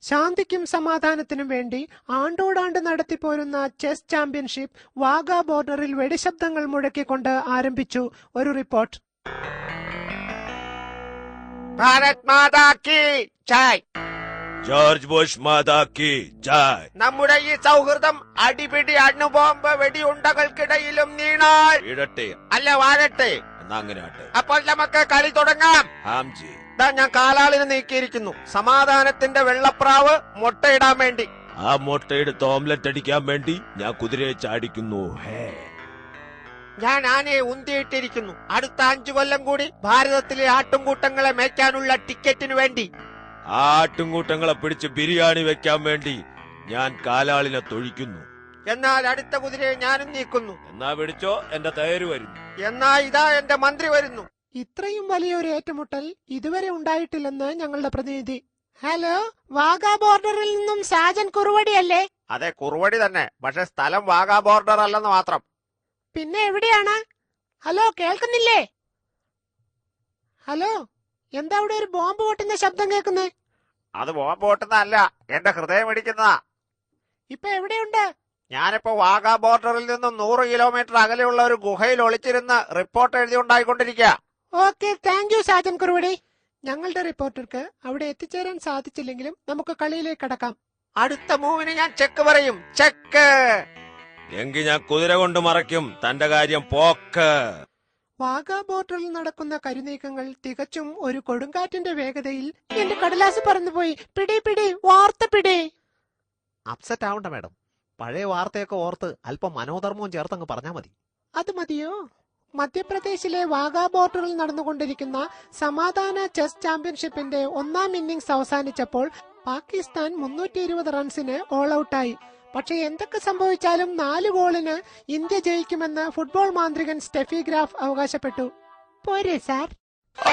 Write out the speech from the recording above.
ശാന്തിക്കും സമാധാനത്തിനും വേണ്ടി ആണ്ടോടാണ്ട് നടത്തിപ്പോരുന്ന chess championship Wagah ബോർഡറിൽ വെടിശബ്ദങ്ങൾ മുഴക്കിക്കൊണ്ട് ആരംഭിച്ചു. ഒരു റിപ്പോർട്ട്. ഭാരത് മാതാ കി ജയ്. ജോർജ് ബുഷ് മാതാ കി ജയ്. നമ്മുടെ ഈ സൗഹൃദം അടിപിടി അണുബോംബ് വെടിയുണ്ടകൾക്കിടയിലും നീണാൽ വീഴട്ടെ അല്ല വാഴട്ടെ. എന്നാ അങ്ങനെ ആട്ടെ. അപ്പോൾ നമുക്ക് കളി തുടങ്ങാം. ഹാംജി, ഞാൻ കാലാളിനെ നീക്കിയിരിക്കുന്നു. സമാധാനത്തിന്റെ വെള്ളപ്രാവ് മുട്ടയിടാൻ വേണ്ടി. ആ മുട്ടയെടുത്ത് ഓംലെറ്റ് അടിക്കാൻ വേണ്ടി ഞാൻ കുതിരയെ ചാടിക്കുന്നു. ഞാൻ ആനയെ ഉന്തിയിട്ടിരിക്കുന്നു. അടുത്ത 5 കൊല്ലം കൂടി ഭാരതത്തിലെ ആട്ടുംകൂട്ടങ്ങളെ മേയ്ക്കാനുള്ള ടിക്കറ്റിനു വേണ്ടി. ആ ആട്ടുംകൂട്ടങ്ങളെ പിടിച്ച് ബിരിയാണി വെക്കാൻ വേണ്ടി ഞാൻ കാലാളിനെ തൊഴിക്കുന്നു. എന്നാൽ അടുത്ത കുതിരയെ ഞാനും നീക്കുന്നു. എന്നാ പിടിച്ചോ, എന്റെ തയ്യാറ് വരുന്നു. എന്നാ ഇതാ എന്റെ മന്ത്രി വരുന്നു. ഇത്രയും വലിയൊരു ഏറ്റുമുട്ടൽ ഇതുവരെ ഉണ്ടായിട്ടില്ലെന്ന് ഞങ്ങളുടെ പ്രതിനിധി. ഹലോ, വാഗാ ബോർഡറിൽ നിന്നും സാജൻ കുറുവടിയല്ലേ? അതെ, കുറുവടി തന്നെ. പക്ഷെ സ്ഥലം വാഗാ ബോർഡർ അല്ലെന്ന് മാത്രം. പിന്നെ എവിടെയാണ്? ഹലോ, കേൾക്കുന്നില്ലേ? ഹലോ, എന്താ അവിടെ ഒരു ബോംബ് പൊട്ടുന്ന ശബ്ദം കേൾക്കുന്നേ? അത് ബോംബ് പൊട്ടുന്നതല്ല, എന്റെ ഹൃദയം ഇടിക്കുന്നതാ. ഇപ്പൊ എവിടെയുണ്ട്? ഞാനിപ്പോ വാഗാ ബോർഡറിൽ നിന്നും 100 കിലോമീറ്റർ അകലെയുള്ള ഒരു ഗുഹയിൽ ഒളിച്ചിരുന്ന് റിപ്പോർട്ട് എഴുതി ഉണ്ടായിക്കൊണ്ടിരിക്കുക. Okay, thank you Sajan Kuruvadi. ഞങ്ങളുടെ റിപ്പോർട്ടർക്ക് അവിടെ എത്തിച്ചേരാൻ സാധിച്ചില്ലെങ്കിലും നമുക്ക് കളിയിലേക്ക് കടക്കാം. അടുത്ത മൂവിന് ഞാൻ ചെക്ക് പറയും. ചെക്ക്. എങ്കിൽ ഞാൻ കുതിര കൊണ്ട് മറയ്ക്കും. തന്റെ കാര്യം പോക്ക്. വാഗാ ബോർഡറിൽ നടക്കുന്ന കരുനീക്കങ്ങൾ തികച്ചും ഒരു കൊടുങ്കാറ്റിന്റെ വേഗതയിൽ. എന്റെ കടലാസ് പറന്നുപോയി. പിടി പിടി, വാർത്ത പിടി. അപ്സെറ്റ് ആവണ്ട മാഡം. പഴയ വാർത്തയൊക്കെ ഓർത്ത് അല്പം മനോധർമ്മവും ചേർത്തങ്ങ് പറഞ്ഞാൽ മതി. അത് മതിയോ? മധ്യപ്രദേശിലെ വാഗാ ബോർഡറിൽ നടന്നുകൊണ്ടിരിക്കുന്ന സമാധാന ചെസ് ചാമ്പ്യൻഷിപ്പിന്റെ 1ാം ഇന്നിംഗ്സ് അവസാനിച്ചപ്പോൾ പാകിസ്ഥാൻ 320 റൺസിന് ഓൾ ഔട്ടായി. പക്ഷെ എന്തൊക്കെ സംഭവിച്ചാലും 4 ഗോളിന് ഇന്ത്യ ജയിക്കുമെന്ന് ഫുട്ബോൾ മാന്ത്രികൻ സ്റ്റെഫി ഗ്രാഫ് അവകാശപ്പെട്ടു. പോരെ സാർ?